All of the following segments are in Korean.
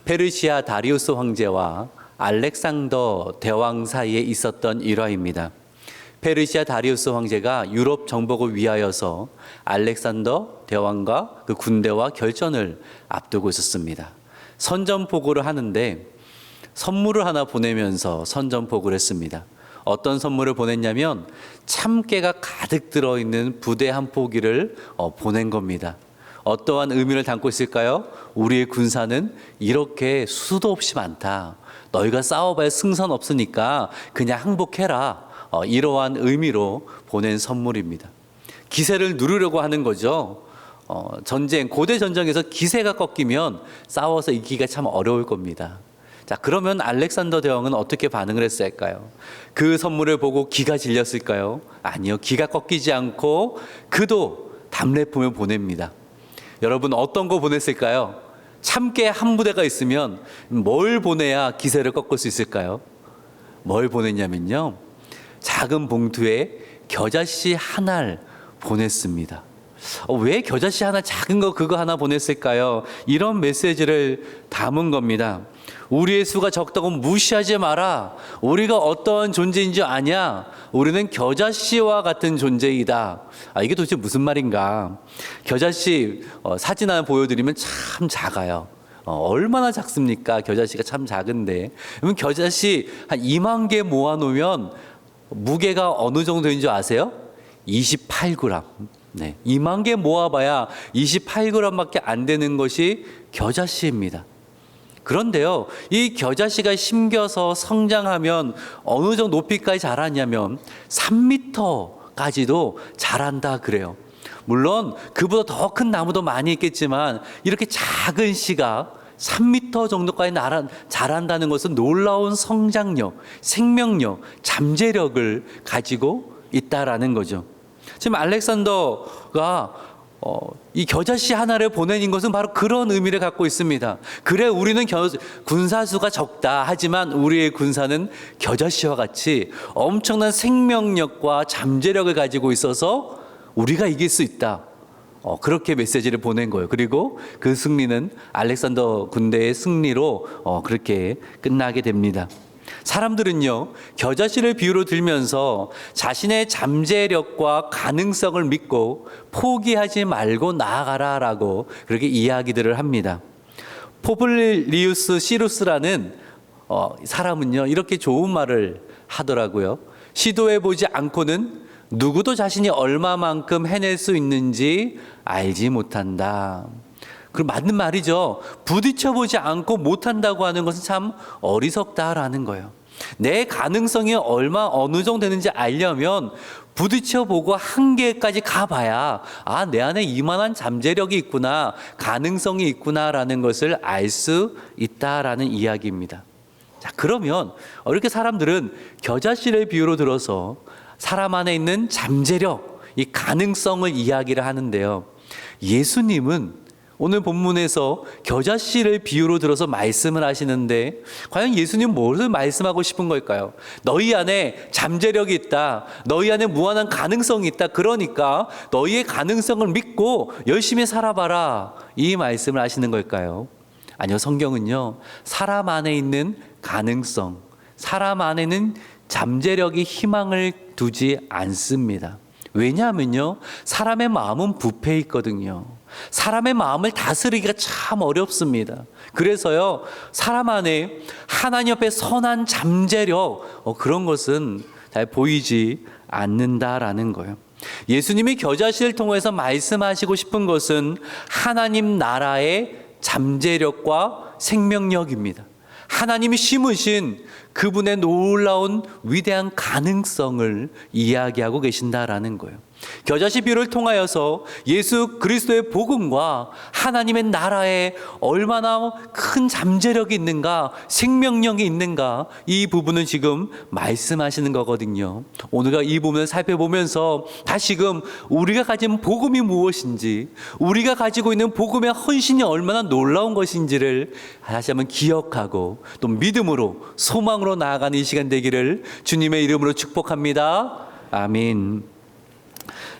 페르시아 다리우스 황제와 알렉산더 대왕 사이에 있었던 일화입니다. 페르시아 다리우스 황제가 유럽 정복을 위하여서 알렉산더 대왕과 그 군대와 결전을 앞두고 있었습니다. 선전포고를 하는데 선물을 하나 보내면서 선전포고를 했습니다. 어떤 선물을 보냈냐면 참깨가 가득 들어있는 부대 한 포기를 보낸 겁니다. 어떠한 의미를 담고 있을까요? 우리의 군사는 이렇게 수도 없이 많다. 너희가 싸워봐야 승산 없으니까 그냥 항복해라. 이러한 의미로 보낸 선물입니다. 기세를 누르려고 하는 거죠. 고대 전쟁에서 기세가 꺾이면 싸워서 이기기가 참 어려울 겁니다. 자, 그러면 알렉산더 대왕은 어떻게 반응을 했을까요? 그 선물을 보고 기가 질렸을까요? 아니요. 기가 꺾이지 않고 그도 답례품을 보냅니다. 여러분 어떤 거 보냈을까요? 참깨 한 부대가 있으면 뭘 보내야 기세를 꺾을 수 있을까요? 뭘 보냈냐면요. 작은 봉투에 겨자씨 하나를 보냈습니다. 왜 겨자씨 하나 작은 거 그거 하나 보냈을까요? 이런 메시지를 담은 겁니다. 우리의 수가 적다고 무시하지 마라. 우리가 어떠한 존재인지 아냐? 우리는 겨자씨와 같은 존재이다. 이게 도대체 무슨 말인가? 겨자씨 사진 하나 보여드리면 참 작아요. 얼마나 작습니까? 겨자씨가 참 작은데. 그러면 겨자씨 한 2만 개 모아놓으면 무게가 어느 정도인 줄 아세요? 28g. 네, 2만 개 모아봐야 28g밖에 안 되는 것이 겨자씨입니다. 그런데요, 이 겨자씨가 심겨서 성장하면 어느 정도 높이까지 자라냐면 3m까지도 자란다 그래요. 물론 그보다 더 큰 나무도 많이 있겠지만 이렇게 작은 씨가 3m 정도까지 자란다는 것은 놀라운 성장력, 생명력, 잠재력을 가지고 있다라는 거죠. 지금 알렉산더가 이 겨자씨 하나를 보내는 것은 바로 그런 의미를 갖고 있습니다. 그래, 우리는 군사수가 적다. 하지만 우리의 군사는 겨자씨와 같이 엄청난 생명력과 잠재력을 가지고 있어서 우리가 이길 수 있다. 그렇게 메시지를 보낸 거예요. 그리고 그 승리는 알렉산더 군대의 승리로 그렇게 끝나게 됩니다. 사람들은요, 겨자씨를 비유로 들면서 자신의 잠재력과 가능성을 믿고 포기하지 말고 나아가라라고 그렇게 이야기들을 합니다. 포블리우스 시루스라는 사람은요, 이렇게 좋은 말을 하더라고요. 시도해보지 않고는 누구도 자신이 얼마만큼 해낼 수 있는지 알지 못한다. 그 맞는 말이죠. 부딪혀보지 않고 못한다고 하는 것은 참 어리석다라는 거예요. 내 가능성이 어느 정도 되는지 알려면 부딪혀보고 한계까지 가봐야 내 안에 이만한 잠재력이 있구나, 가능성이 있구나라는 것을 알 수 있다라는 이야기입니다. 자, 그러면 이렇게 사람들은 겨자씨를 비유로 들어서 사람 안에 있는 잠재력, 이 가능성을 이야기를 하는데요. 예수님은 오늘 본문에서 겨자씨를 비유로 들어서 말씀을 하시는데 과연 예수님 무엇을 말씀하고 싶은 걸까요? 너희 안에 잠재력이 있다. 너희 안에 무한한 가능성이 있다. 그러니까 너희의 가능성을 믿고 열심히 살아봐라. 이 말씀을 하시는 걸까요? 아니요, 성경은요, 사람 안에 있는 가능성, 사람 안에는 잠재력이 희망을 두지 않습니다. 왜냐하면요, 사람의 마음은 부패해 있거든요. 사람의 마음을 다스리기가 참 어렵습니다. 그래서요, 사람 안에 하나님 앞에 선한 잠재력, 그런 것은 잘 보이지 않는다라는 거예요. 예수님이 겨자씨를 통해서 말씀하시고 싶은 것은 하나님 나라의 잠재력과 생명력입니다. 하나님이 심으신 그분의 놀라운 위대한 가능성을 이야기하고 계신다라는 거예요. 겨자씨 비유를 통하여서 예수 그리스도의 복음과 하나님의 나라에 얼마나 큰 잠재력이 있는가, 생명력이 있는가, 이 부분을 지금 말씀하시는 거거든요. 오늘가 이 부분을 살펴보면서 다시금 우리가 가진 복음이 무엇인지, 우리가 가지고 있는 복음의 헌신이 얼마나 놀라운 것인지를 다시 한번 기억하고 또 믿음으로, 소망으로 나아가는 이 시간 되기를 주님의 이름으로 축복합니다. 아멘.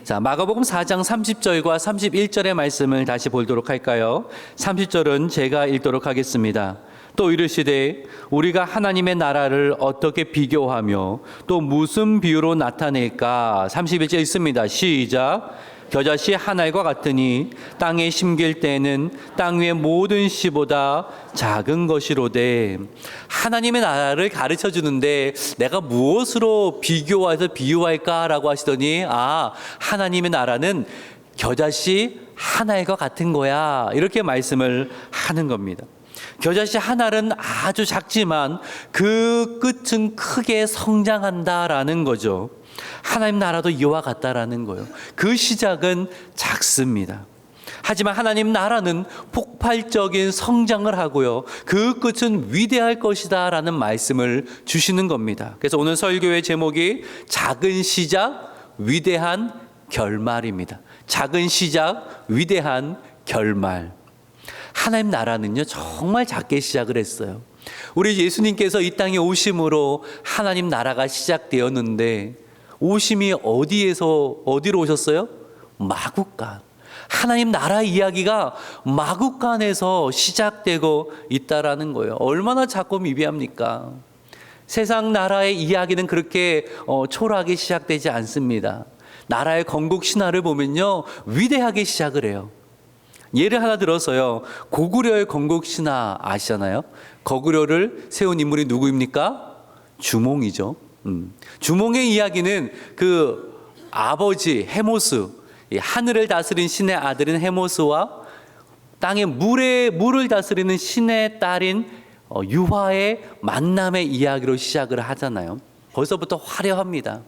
자, 마가복음 4장 30절과 31절의 말씀을 다시 보도록 할까요? 30절은 제가 읽도록 하겠습니다. 또 이르시되 우리가 하나님의 나라를 어떻게 비교하며 또 무슨 비유로 나타낼까? 31절 있습니다. 시작. 겨자씨 한 알과 같으니 땅에 심길 때에는 땅 위의 모든 씨보다 작은 것이로되. 하나님의 나라를 가르쳐 주는데 내가 무엇으로 비교해서 비유할까라고 하시더니 하나님의 나라는 겨자씨 한 알과 같은 거야, 이렇게 말씀을 하는 겁니다. 겨자씨 한 알은 아주 작지만 그 끝은 크게 성장한다라는 거죠. 하나님 나라도 이와 같다라는 거예요. 그 시작은 작습니다. 하지만 하나님 나라는 폭발적인 성장을 하고요, 그 끝은 위대할 것이다 라는 말씀을 주시는 겁니다. 그래서 오늘 설교의 제목이 작은 시작 위대한 결말입니다. 작은 시작 위대한 결말. 하나님 나라는요 정말 작게 시작을 했어요. 우리 예수님께서 이 땅에 오심으로 하나님 나라가 시작되었는데, 오심이 어디로 오셨어요? 마구간. 하나님 나라 이야기가 마구간에서 시작되고 있다라는 거예요. 얼마나 작고 미비합니까? 세상 나라의 이야기는 그렇게 초라하게 시작되지 않습니다. 나라의 건국 신화를 보면요 위대하게 시작을 해요. 예를 하나 들어서요, 고구려의 건국 신화 아시잖아요? 고구려를 세운 인물이 누구입니까? 주몽이죠. 주몽의 이야기는 그 아버지 헤모스, 하늘을 다스린 신의 아들인 헤모스와 땅의 물을 다스리는 신의 딸인 유화의 만남의 이야기로 시작을 하잖아요. 벌써부터 화려합니다.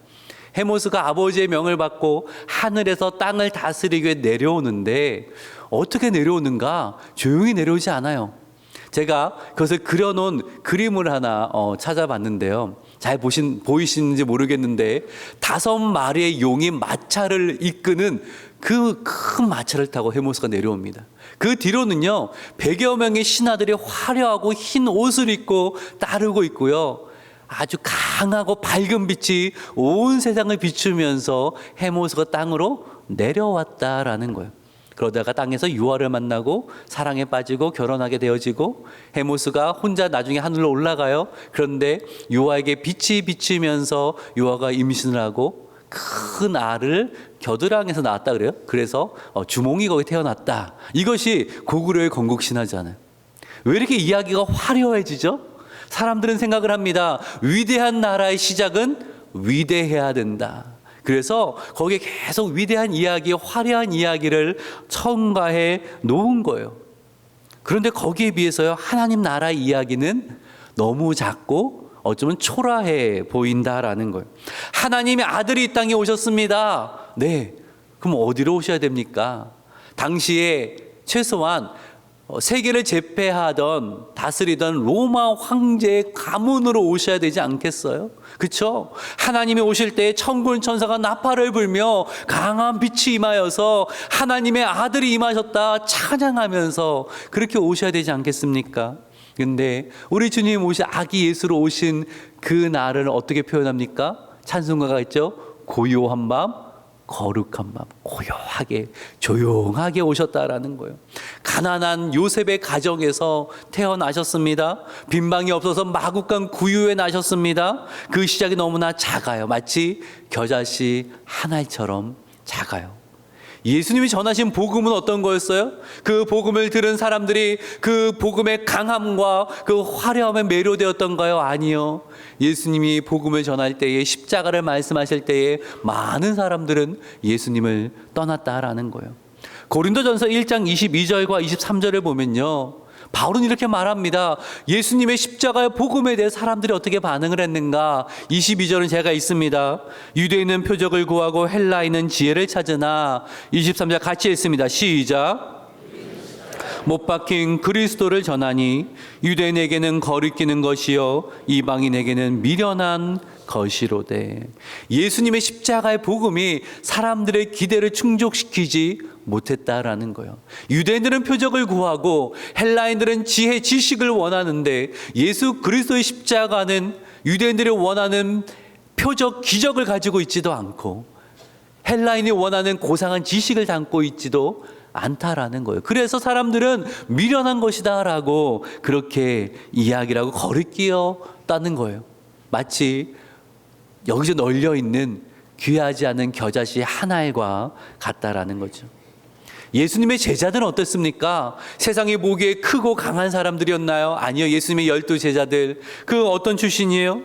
헤모스가 아버지의 명을 받고 하늘에서 땅을 다스리기 위해 내려오는데, 어떻게 내려오는가? 조용히 내려오지 않아요. 제가 그것을 그려놓은 그림을 하나 찾아봤는데요. 잘 보이시는지 모르겠는데 5마리의 용이 마차를 이끄는 그 큰 마차를 타고 헤모스가 내려옵니다. 그 뒤로는요 100여 명의 신하들이 화려하고 흰 옷을 입고 따르고 있고요, 아주 강하고 밝은 빛이 온 세상을 비추면서 헤모스가 땅으로 내려왔다라는 거예요. 그러다가 땅에서 유아를 만나고 사랑에 빠지고 결혼하게 되어지고, 헤모스가 혼자 나중에 하늘로 올라가요. 그런데 유아에게 빛이 비치면서 유아가 임신을 하고 큰 알을 겨드랑이에서 낳았다 그래요. 그래서 주몽이 거기 태어났다. 이것이 고구려의 건국 신화잖아요. 왜 이렇게 이야기가 화려해지죠? 사람들은 생각을 합니다. 위대한 나라의 시작은 위대해야 된다. 그래서 거기에 계속 위대한 이야기, 화려한 이야기를 첨가해 놓은 거예요. 그런데 거기에 비해서요, 하나님 나라 이야기는 너무 작고 어쩌면 초라해 보인다라는 거예요. 하나님의 아들이 이 땅에 오셨습니다. 네, 그럼 어디로 오셔야 됩니까? 당시에 최소한 세계를 제패하던 다스리던 로마 황제의 가문으로 오셔야 되지 않겠어요? 그렇죠? 하나님이 오실 때 천군 천사가 나팔을 불며 강한 빛이 임하여서 하나님의 아들이 임하셨다 찬양하면서 그렇게 오셔야 되지 않겠습니까? 근데 우리 주님 아기 예수로 오신 그 날을 어떻게 표현합니까? 찬송가가 있죠? 고요한 밤, 거룩한 밤, 고요하게 조용하게 오셨다라는 거예요. 가난한 요셉의 가정에서 태어나셨습니다. 빈방이 없어서 마구간 구유에 나셨습니다. 그 시작이 너무나 작아요. 마치 겨자씨 한 알처럼 작아요. 예수님이 전하신 복음은 어떤 거였어요? 그 복음을 들은 사람들이 그 복음의 강함과 그 화려함에 매료되었던가요? 아니요. 예수님이 복음을 전할 때에, 십자가를 말씀하실 때에 많은 사람들은 예수님을 떠났다라는 거예요. 고린도전서 1장 22절과 23절을 보면요, 바울은 이렇게 말합니다. 예수님의 십자가의 복음에 대해 사람들이 어떻게 반응을 했는가? 22절은 제가 있습니다. 유대인은 표적을 구하고 헬라인은 지혜를 찾으나, 23절 같이 읽습니다. 시작. 못 박힌 그리스도를 전하니 유대인에게는 거리끼는 것이요 이방인에게는 미련한 것이로되. 예수님의 십자가의 복음이 사람들의 기대를 충족시키지 못했다라는 거예요. 유대인들은 표적을 구하고 헬라인들은 지혜, 지식을 원하는데, 예수 그리스도의 십자가는 유대인들이 원하는 표적, 기적을 가지고 있지도 않고 헬라인이 원하는 고상한 지식을 담고 있지도 않다라는 거예요. 그래서 사람들은 미련한 것이다라고 그렇게 이야기라고 거리끼었다는 거예요. 마치 여기서 널려 있는 귀하지 않은 겨자씨 한 알과 같다라는 거죠. 예수님의 제자들은 어떻습니까? 세상에 보기에 크고 강한 사람들이었나요? 아니요. 예수님의 12 제자들. 그 어떤 출신이에요?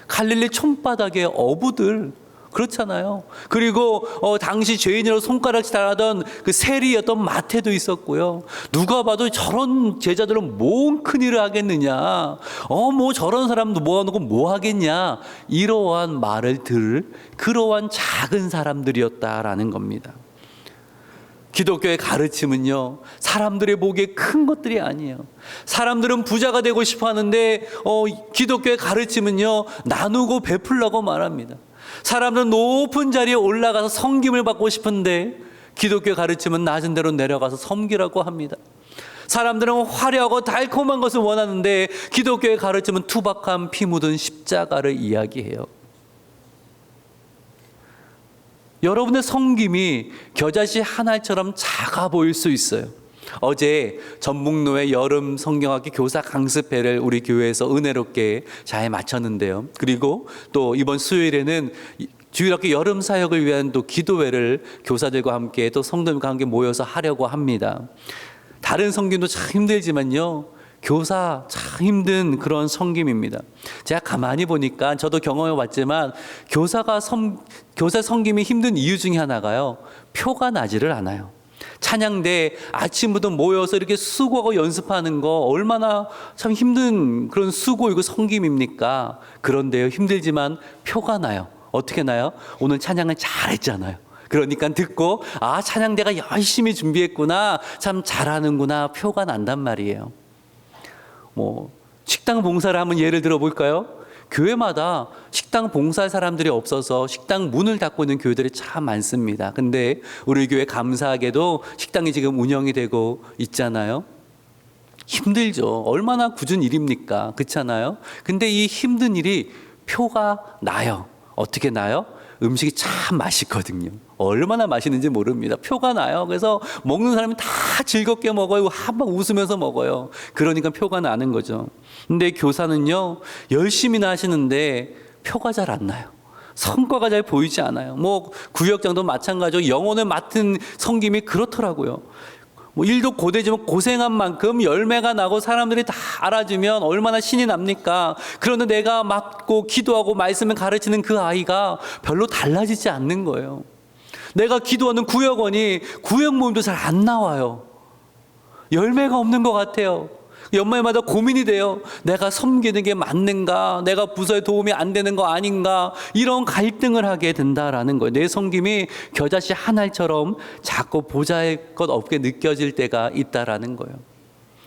갈릴리 촌바닥의 어부들. 그렇잖아요. 그리고 당시 죄인으로 손가락질 당하던 그 세리였던 마태도 있었고요. 누가 봐도 저런 제자들은 뭔 큰일을 하겠느냐. 뭐 저런 사람도 모아놓고 뭐 하겠냐. 이러한 말을 들을 그러한 작은 사람들이었다라는 겁니다. 기독교의 가르침은요, 사람들의 보기에 큰 것들이 아니에요. 사람들은 부자가 되고 싶어 하는데 기독교의 가르침은요, 나누고 베풀라고 말합니다. 사람들은 높은 자리에 올라가서 섬김을 받고 싶은데 기독교의 가르침은 낮은 데로 내려가서 섬기라고 합니다. 사람들은 화려하고 달콤한 것을 원하는데 기독교의 가르침은 투박한 피 묻은 십자가를 이야기해요. 여러분의 섬김이 겨자씨 한 알처럼 작아 보일 수 있어요. 어제 전북로의 여름 성경학기 교사 강습회를 우리 교회에서 은혜롭게 잘 마쳤는데요. 그리고 또 이번 수요일에는 주일학교 여름 사역을 위한 또 기도회를 교사들과 함께 또 성도들과 함께 모여서 하려고 합니다. 다른 섬김도 참 힘들지만요, 교사 참 힘든 그런 섬김입니다. 제가 가만히 보니까 저도 경험해 봤지만 교사 섬김이 힘든 이유 중에 하나가요, 표가 나지를 않아요. 찬양대 아침부터 모여서 이렇게 수고하고 연습하는 거 얼마나 참 힘든 그런 수고이고 섬김입니까? 그런데요, 힘들지만 표가 나요. 어떻게 나요? 오늘 찬양을 잘했잖아요. 그러니까 듣고 찬양대가 열심히 준비했구나, 참 잘하는구나, 표가 난단 말이에요. 식당 봉사를 한번 예를 들어 볼까요? 교회마다 식당 봉사할 사람들이 없어서 식당 문을 닫고 있는 교회들이 참 많습니다. 근데 우리 교회 감사하게도 식당이 지금 운영이 되고 있잖아요. 힘들죠. 얼마나 굳은 일입니까? 그렇잖아요. 근데 이 힘든 일이 표가 나요. 어떻게 나요? 음식이 참 맛있거든요. 얼마나 맛있는지 모릅니다. 표가 나요. 그래서 먹는 사람이 다 즐겁게 먹어요. 한번 웃으면서 먹어요. 그러니까 표가 나는 거죠. 근데 교사는요, 열심히나 하시는데 표가 잘 안 나요. 성과가 잘 보이지 않아요. 구역장도 마찬가지로 영혼을 맡은 섬김이 그렇더라고요. 일도 고되지만 고생한 만큼 열매가 나고 사람들이 다 알아주면 얼마나 신이 납니까? 그런데 내가 맡고 기도하고 말씀을 가르치는 그 아이가 별로 달라지지 않는 거예요. 내가 기도하는 구역원이 구역 모임도 잘 안 나와요. 열매가 없는 것 같아요. 연말마다 고민이 돼요. 내가 섬기는 게 맞는가? 내가 부서에 도움이 안 되는 거 아닌가? 이런 갈등을 하게 된다라는 거예요. 내 섬김이 겨자씨 한 알처럼 자꾸 보잘것 없게 느껴질 때가 있다라는 거예요.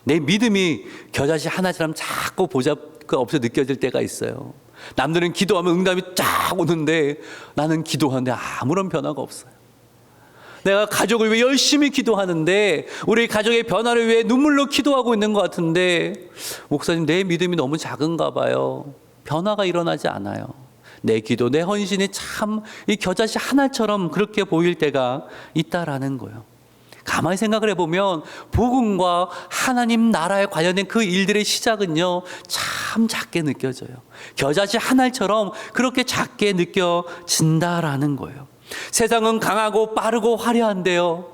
내 믿음이 겨자씨 한 알처럼 자꾸 보잘것 없게 느껴질 때가 있어요. 남들은 기도하면 응답이 쫙 오는데 나는 기도하는데 아무런 변화가 없어요. 내가 가족을 위해 열심히 기도하는데 우리 가족의 변화를 위해 눈물로 기도하고 있는 것 같은데, 목사님 내 믿음이 너무 작은가 봐요. 변화가 일어나지 않아요. 내 기도, 내 헌신이 참 이 겨자씨 하나처럼 그렇게 보일 때가 있다라는 거예요. 가만히 생각을 해보면 복음과 하나님 나라에 관련된 그 일들의 시작은요, 참 작게 느껴져요. 겨자씨 한 알처럼 그렇게 작게 느껴진다라는 거예요. 세상은 강하고 빠르고 화려한데요,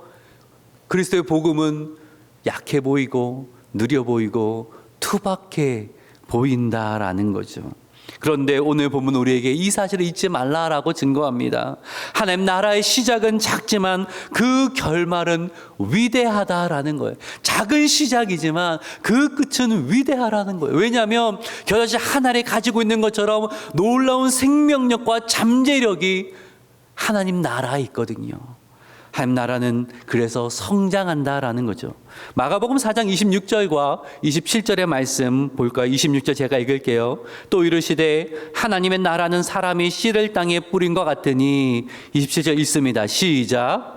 그리스도의 복음은 약해 보이고 느려 보이고 투박해 보인다라는 거죠. 그런데 오늘 본문 우리에게 이 사실을 잊지 말라라고 증거합니다. 하나님 나라의 시작은 작지만 그 결말은 위대하다라는 거예요. 작은 시작이지만 그 끝은 위대하라는 거예요. 왜냐하면 겨자씨 한 알이 가지고 있는 것처럼 놀라운 생명력과 잠재력이 하나님 나라에 있거든요. 하나님 나라는 그래서 성장한다라는 거죠. 마가복음 4장 26절과 27절의 말씀 볼까요? 26절 제가 읽을게요. 또 이르시되 하나님의 나라는 사람이 씨를 땅에 뿌린 것 같으니, 27절 읽습니다. 시작.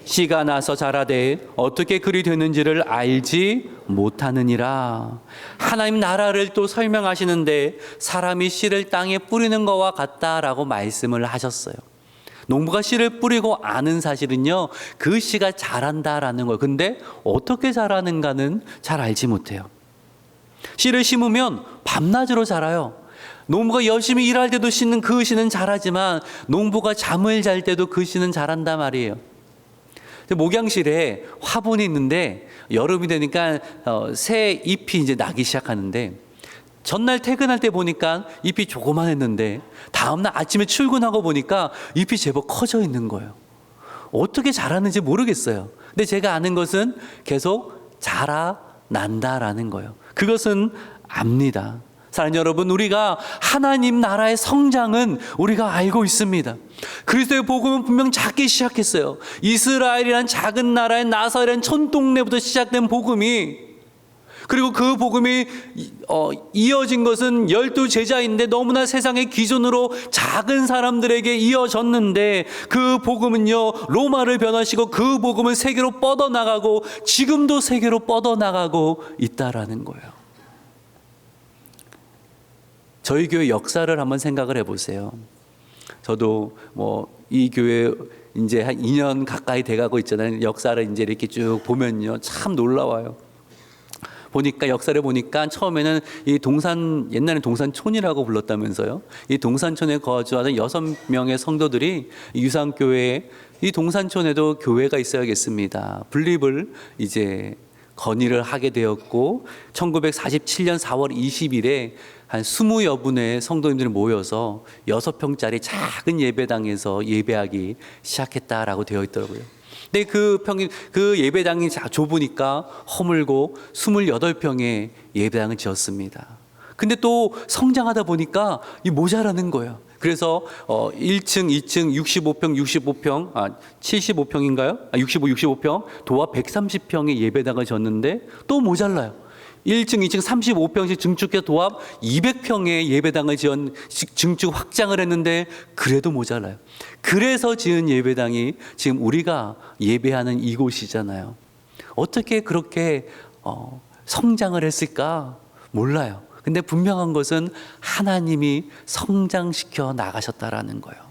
씨가 나서 자라되 어떻게 그리 되는지를 알지 못하느니라. 하나님 나라를 또 설명하시는데 사람이 씨를 땅에 뿌리는 것과 같다라고 말씀을 하셨어요. 농부가 씨를 뿌리고 아는 사실은요, 그 씨가 자란다라는 거예요. 근데 어떻게 자라는가는 잘 알지 못해요. 씨를 심으면 밤낮으로 자라요. 농부가 열심히 일할 때도 씨는 그 씨는 자라지만 농부가 잠을 잘 때도 그 씨는 자란단 말이에요. 목양실에 화분이 있는데 여름이 되니까 새 잎이 이제 나기 시작하는데, 전날 퇴근할 때 보니까 잎이 조그만했는데 다음날 아침에 출근하고 보니까 잎이 제법 커져 있는 거예요. 어떻게 자라는지 모르겠어요. 근데 제가 아는 것은 계속 자라난다라는 거예요. 그것은 압니다. 사랑하는 여러분, 우리가 하나님 나라의 성장은 우리가 알고 있습니다. 그리스도의 복음은 분명 작게 시작했어요. 이스라엘이란 작은 나라의 나사렛 촌동네부터 시작된 복음이, 그리고 그 복음이 이어진 것은 12 제자인데 너무나 세상의 기준으로 작은 사람들에게 이어졌는데, 그 복음은요 로마를 변화시키고 그 복음은 세계로 뻗어나가고 지금도 세계로 뻗어나가고 있다라는 거예요. 저희 교회 역사를 한번 생각을 해보세요. 저도 이 교회 이제 한 2년 가까이 돼가고 있잖아요. 역사를 이제 이렇게 쭉 보면요, 참 놀라워요. 역사를 보니까 처음에는 옛날에 동산촌이라고 불렀다면서요. 이 동산촌에 거주하던 6명의 성도들이 유상교회에, 이 동산촌에도 교회가 있어야겠습니다, 분립을 이제 건의를 하게 되었고, 1947년 4월 20일에 한 20여 분의 성도님들이 모여서 6평짜리 작은 예배당에서 예배하기 시작했다라고 되어 있더라고요. 근데 그 예배당이 좁으니까 허물고 28평의 예배당을 지었습니다. 근데 또 성장하다 보니까 이 모자라는 거예요. 그래서 1층, 2층, 65평, 75평인가요? 65평, 도합 130평의 예배당을 지었는데 또 모자라요. 1층, 2층 35평씩 증축해서 도합 200평의 예배당을 증축 확장을 했는데 그래도 모자라요. 그래서 지은 예배당이 지금 우리가 예배하는 이곳이잖아요. 어떻게 그렇게 성장을 했을까? 몰라요. 근데 분명한 것은 하나님이 성장시켜 나가셨다라는 거예요.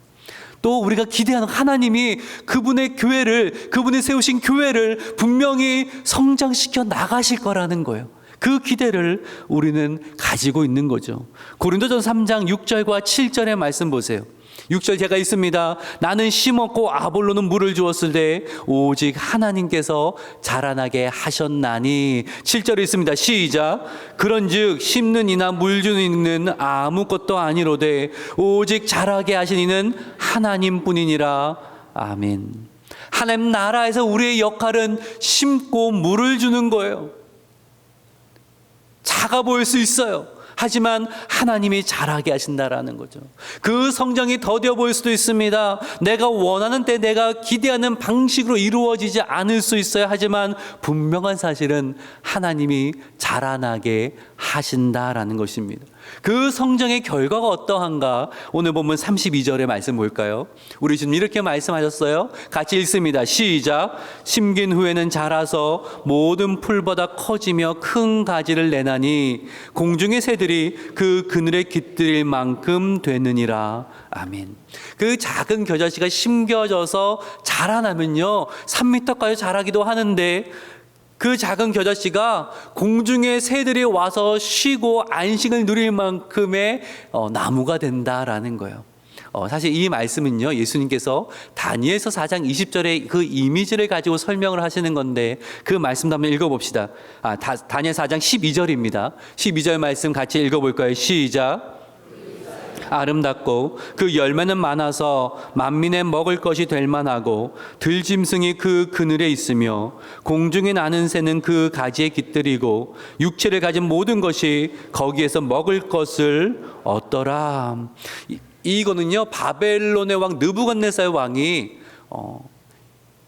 또 우리가 기대하는 하나님이 그분의 교회를, 그분이 세우신 교회를 분명히 성장시켜 나가실 거라는 거예요. 그 기대를 우리는 가지고 있는 거죠. 고린도전서 3장 6절과 7절의 말씀 보세요. 6절 제가 있습니다. 나는 심었고 아볼로는 물을 주었을 때 오직 하나님께서 자라나게 하셨나니. 7절에 있습니다. 시작. 그런즉 심는 이나 물 주는 이는 아무것도 아니로되 오직 자라게 하신 이는 하나님뿐이니라. 아멘. 하나님 나라에서 우리의 역할은 심고 물을 주는 거예요. 작아 보일 수 있어요. 하지만 하나님이 자라게 하신다라는 거죠. 그 성장이 더뎌 보일 수도 있습니다. 내가 원하는 때 내가 기대하는 방식으로 이루어지지 않을 수 있어요. 하지만 분명한 사실은 하나님이 자라나게 하신다라는 것입니다. 그 성장의 결과가 어떠한가? 오늘 본문 32절의 말씀 볼까요? 우리 지금 이렇게 말씀하셨어요. 같이 읽습니다. 시작. 심긴 후에는 자라서 모든 풀보다 커지며 큰 가지를 내나니 공중의 새들이 그 그늘에 깃들일 만큼 되느니라. 아멘. 그 작은 겨자씨가 심겨져서 자라나면요 3m까지 자라기도 하는데, 그 작은 겨자씨가 공중의 새들이 와서 쉬고 안식을 누릴 만큼의 나무가 된다라는 거예요. 사실 이 말씀은요, 예수님께서 다니엘서 4장 20절에 그 이미지를 가지고 설명을 하시는 건데, 그 말씀도 한번 읽어봅시다. 다니엘 4장 12절입니다. 12절 말씀 같이 읽어볼까요? 시작. 아름답고 그 열매는 많아서 만민의 먹을 것이 될 만하고 들짐승이 그 그늘에 있으며 공중에 나는 새는 그 가지에 깃들이고 육체를 가진 모든 것이 거기에서 먹을 것을 얻더라. 이거는요 바벨론의 왕 느부갓네살 왕이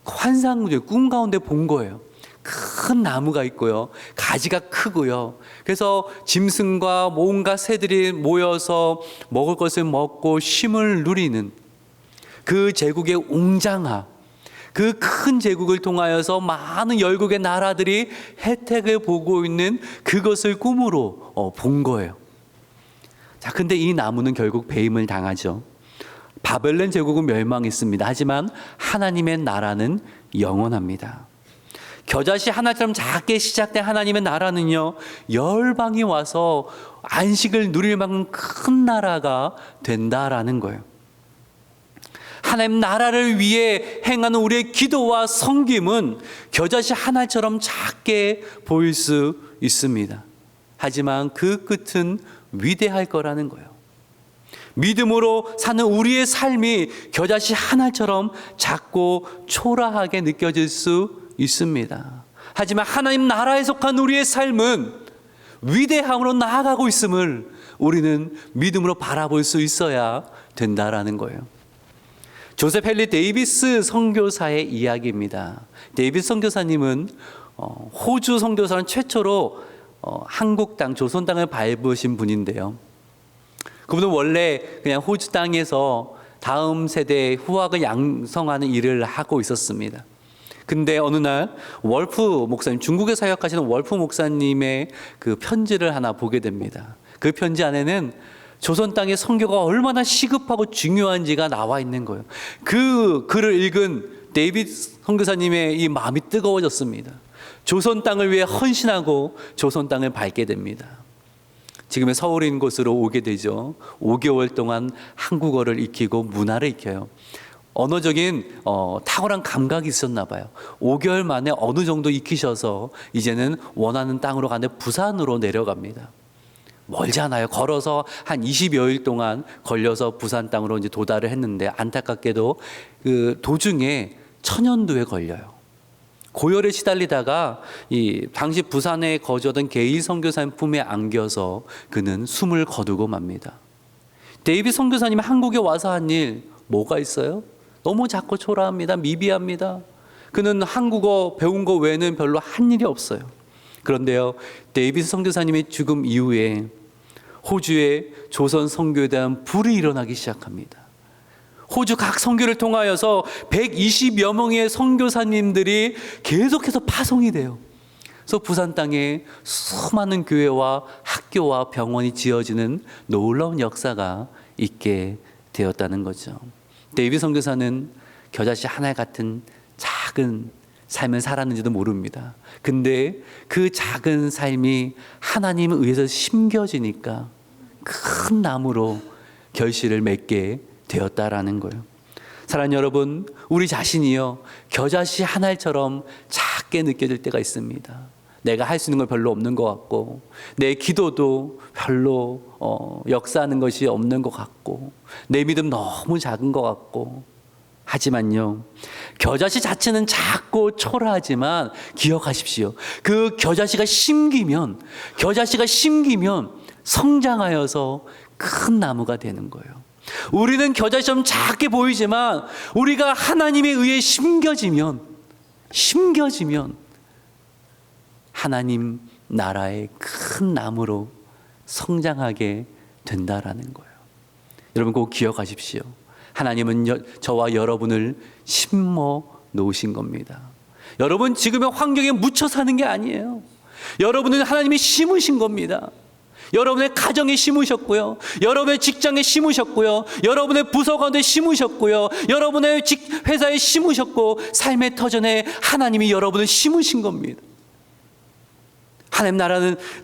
환상, 꿈 가운데 본 거예요. 큰 나무가 있고요, 가지가 크고요. 그래서 짐승과 온갖 새들이 모여서 먹을 것을 먹고 쉼을 누리는 그 제국의 웅장함, 그 큰 제국을 통하여서 많은 열국의 나라들이 혜택을 보고 있는 그것을 꿈으로 본 거예요. 자, 근데 이 나무는 결국 배임을 당하죠. 바벨론 제국은 멸망했습니다. 하지만 하나님의 나라는 영원합니다. 겨자씨 하나처럼 작게 시작된 하나님의 나라는요, 열방이 와서 안식을 누릴 만큼 큰 나라가 된다라는 거예요. 하나님 나라를 위해 행하는 우리의 기도와 섬김은 겨자씨 하나처럼 작게 보일 수 있습니다. 하지만 그 끝은 위대할 거라는 거예요. 믿음으로 사는 우리의 삶이 겨자씨 하나처럼 작고 초라하게 느껴질 수 있습니다. 하지만 하나님 나라에 속한 우리의 삶은 위대함으로 나아가고 있음을 우리는 믿음으로 바라볼 수 있어야 된다라는 거예요. 조셉 헨리 데이비스 선교사의 이야기입니다. 데이비스 선교사님은 호주 선교사는 최초로 한국 땅, 조선 땅을 밟으신 분인데요. 그분은 원래 그냥 호주 땅에서 다음 세대 후학을 양성하는 일을 하고 있었습니다. 근데 어느 날 월프 목사님, 중국에 사역하시는 월프 목사님의 그 편지를 하나 보게 됩니다. 그 편지 안에는 조선 땅의 선교가 얼마나 시급하고 중요한지가 나와 있는 거예요. 그 글을 읽은 데이비드 선교사님의 이 마음이 뜨거워졌습니다. 조선 땅을 위해 헌신하고 조선 땅을 밟게 됩니다. 지금의 서울인 곳으로 오게 되죠. 5개월 동안 한국어를 익히고 문화를 익혀요. 언어적인 탁월한 감각이 있었나 봐요. 5개월 만에 어느 정도 익히셔서 이제는 원하는 땅으로 가는데 부산으로 내려갑니다. 멀지 않아요. 걸어서 한 20여일 동안 걸려서 부산 땅으로 이제 도달을 했는데, 안타깝게도 그 도중에 천연두에 걸려요. 고열에 시달리다가 이 당시 부산에 거주하던 게이 선교사님 품에 안겨서 그는 숨을 거두고 맙니다. 데이비드 선교사님이 한국에 와서 한 일 뭐가 있어요? 너무 작고 초라합니다. 미비합니다. 그는 한국어 배운 거 외에는 별로 한 일이 없어요. 그런데요, 데이비드 선교사님의 죽음 이후에 호주의 조선 선교에 대한 불이 일어나기 시작합니다. 호주 각 선교를 통하여서 120여 명의 선교사님들이 계속해서 파송이 돼요. 그래서 부산 땅에 수많은 교회와 학교와 병원이 지어지는 놀라운 역사가 있게 되었다는 거죠. 데이비드 선교사는 겨자씨 하나 같은 작은 삶을 살았는지도 모릅니다. 근데 그 작은 삶이 하나님에 의해서 심겨지니까 큰 나무로 결실을 맺게 되었다라는 거예요. 사랑하는 여러분, 우리 자신이요, 겨자씨 한 알처럼 작게 느껴질 때가 있습니다. 내가 할 수 있는 건 별로 없는 것 같고, 내 기도도 별로 역사하는 것이 없는 것 같고, 내 믿음 너무 작은 것 같고. 하지만요, 겨자씨 자체는 작고 초라하지만 기억하십시오. 그 겨자씨가 심기면 성장하여서 큰 나무가 되는 거예요. 우리는 겨자씨처럼 작게 보이지만 우리가 하나님에 의해 심겨지면 하나님 나라의 큰 나무로 성장하게 된다라는 거예요. 여러분 꼭 기억하십시오. 하나님은 저와 여러분을 심어 놓으신 겁니다. 여러분 지금의 환경에 묻혀 사는 게 아니에요. 여러분은 하나님이 심으신 겁니다. 여러분의 가정에 심으셨고요, 여러분의 직장에 심으셨고요, 여러분의 부서 가운데 심으셨고요, 여러분의 회사에 심으셨고, 삶의 터전에 하나님이 여러분을 심으신 겁니다. 하나님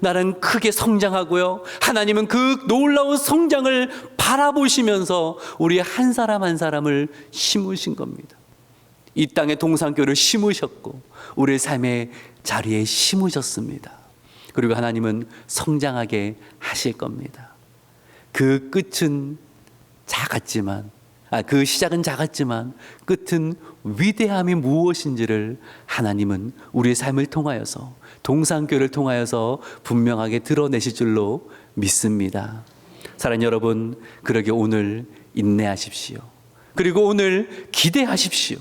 나라는 크게 성장하고요, 하나님은 그 놀라운 성장을 바라보시면서 우리 한 사람 한 사람을 심으신 겁니다. 이 땅에 동산교를 심으셨고 우리의 삶의 자리에 심으셨습니다. 그리고 하나님은 성장하게 하실 겁니다. 그 끝은 작았지만, 그 시작은 작았지만 끝은 위대함이 무엇인지를 하나님은 우리의 삶을 통하여서, 동산교를 통하여서 분명하게 드러내실 줄로 믿습니다. 사랑하는 여러분, 그러게 오늘 인내하십시오. 그리고 오늘 기대하십시오.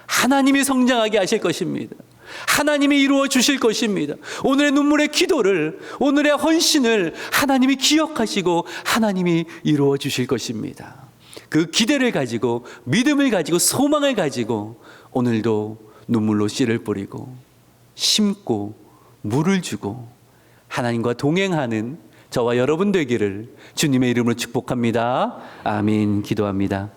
하나님이 성장하게 하실 것입니다. 하나님이 이루어 주실 것입니다. 오늘의 눈물의 기도를, 오늘의 헌신을 하나님이 기억하시고 하나님이 이루어 주실 것입니다. 그 기대를 가지고, 믿음을 가지고, 소망을 가지고 오늘도 눈물로 씨를 뿌리고 심고 물을 주고 하나님과 동행하는 저와 여러분 되기를 주님의 이름으로 축복합니다. 아멘. 기도합니다.